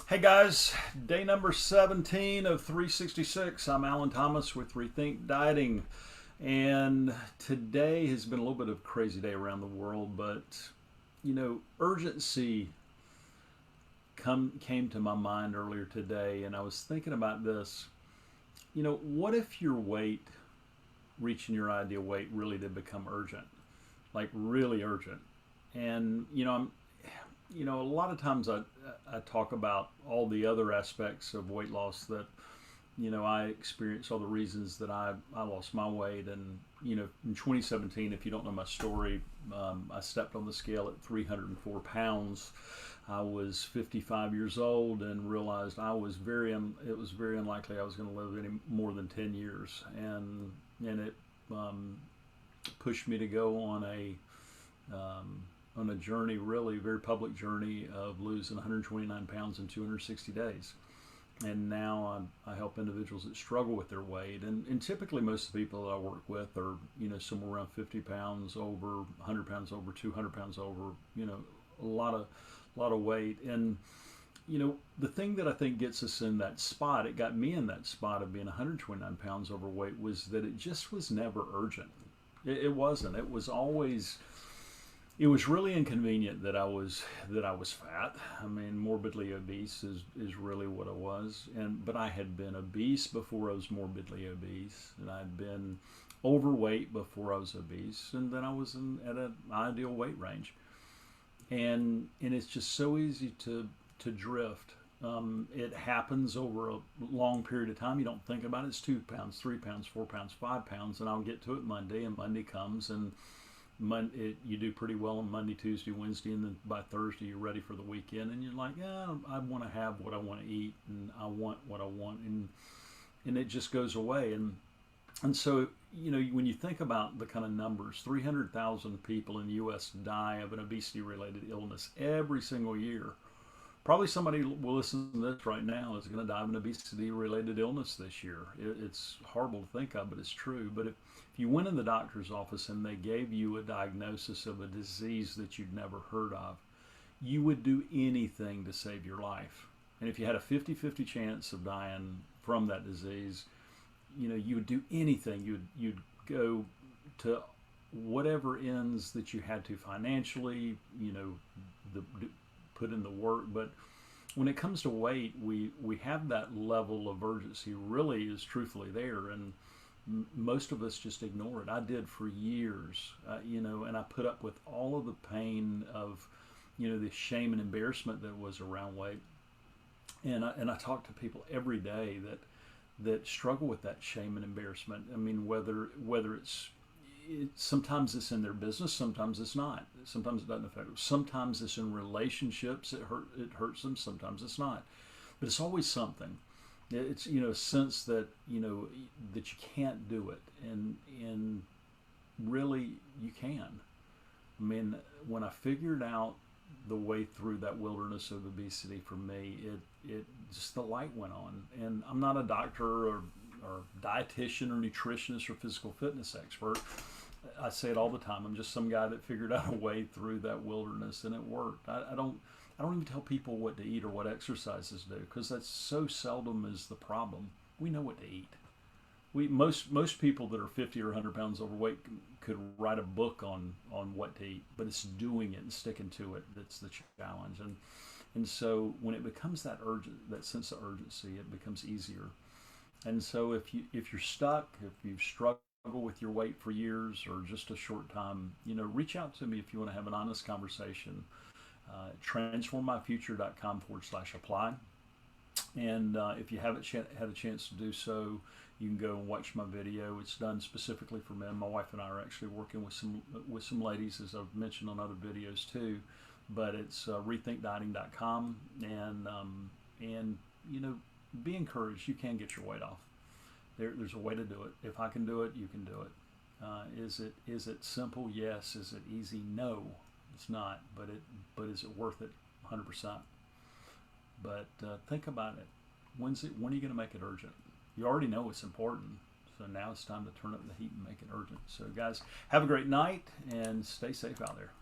Hey guys, day number 17 of 366. I'm Alan Thomas with Rethink Dieting. And today has been a little bit of a crazy day around the world, but urgency came to my mind earlier today, and I was thinking about this. What if your weight, reaching your ideal weight, really did become urgent? Like really urgent. And a lot of times I talk about all the other aspects of weight loss that I experienced, all the reasons that I lost my weight. And in 2017, if you don't know my story, I stepped on the scale at 304 pounds. I was 55 years old and realized it was very unlikely I was going to live any more than 10 years. And it pushed me to go on a journey, really very public journey, of losing 129 pounds in 260 days. And now I help individuals that struggle with their weight, and typically most of the people that I work with are somewhere around 50 pounds over, 100 pounds over, 200 pounds over, a lot of weight. And the thing that I think gets us in that spot, it got me in that spot of being 129 pounds overweight, was that it just was never urgent. It wasn't. It was really inconvenient that I was fat. I mean, morbidly obese is really what I was. But I had been obese before I was morbidly obese, and I'd been overweight before I was obese, and then I was at an ideal weight range. And it's just so easy to drift. It happens over a long period of time. You don't think about it. It's 2 pounds, 3 pounds, 4 pounds, 5 pounds, and I'll get to it Monday, and Monday comes, and you do pretty well on Monday, Tuesday, Wednesday, and then by Thursday you're ready for the weekend, and you're like, yeah, I want to have what I want to eat, and I want what I want, and it just goes away. And so when you think about the kind of numbers, 300,000 people in the U.S. die of an obesity-related illness every single year. Probably somebody will listen to this right now is going to die of an obesity-related illness this year. It's horrible to think of, but it's true. But if you went in the doctor's office and they gave you a diagnosis of a disease that you'd never heard of, you would do anything to save your life. And if you had a 50-50 chance of dying from that disease, you would do anything. You'd go to whatever ends that you had to financially, put in the work. But when it comes to weight, we have that level of urgency really is truthfully there, and most of us just ignore it. I did for years, and I put up with all of the pain of the shame and embarrassment that was around weight. And I talk to people every day that struggle with that shame and embarrassment. I mean, whether sometimes it's in their business, sometimes it's not. Sometimes it doesn't affect them. Sometimes it's in relationships, it hurts them. Sometimes it's not, but it's always something. It's a sense that that you can't do it, and really you can. I mean, when I figured out the way through that wilderness of obesity, for me, it just, the light went on. And I'm not a doctor or dietitian or nutritionist or physical fitness expert. I say it all the time. I'm just some guy that figured out a way through that wilderness, and it worked. I don't even tell people what to eat or what exercises to do, because that's so seldom is the problem. We know what to eat. Most people that are 50 or 100 pounds overweight could write a book on what to eat, but it's doing it and sticking to it that's the challenge. And so when it becomes that sense of urgency, it becomes easier. And so if you're stuck, if you've struggled with your weight for years or just a short time, reach out to me if you want to have an honest conversation. Transformmyfuture.com/apply. And if you haven't had a chance to do so, you can go and watch my video. It's done specifically for men. My wife and I are actually working with some ladies, as I've mentioned on other videos too. But it's rethinkdieting.com, and be encouraged. You can get your weight off. There's a way to do it. If I can do it, you can do it. Is it simple? Yes. Is it easy? No, it's not. But is it worth it? 100%. But think about it. When are you going to make it urgent? You already know it's important. So now it's time to turn up the heat and make it urgent. So guys, have a great night and stay safe out there.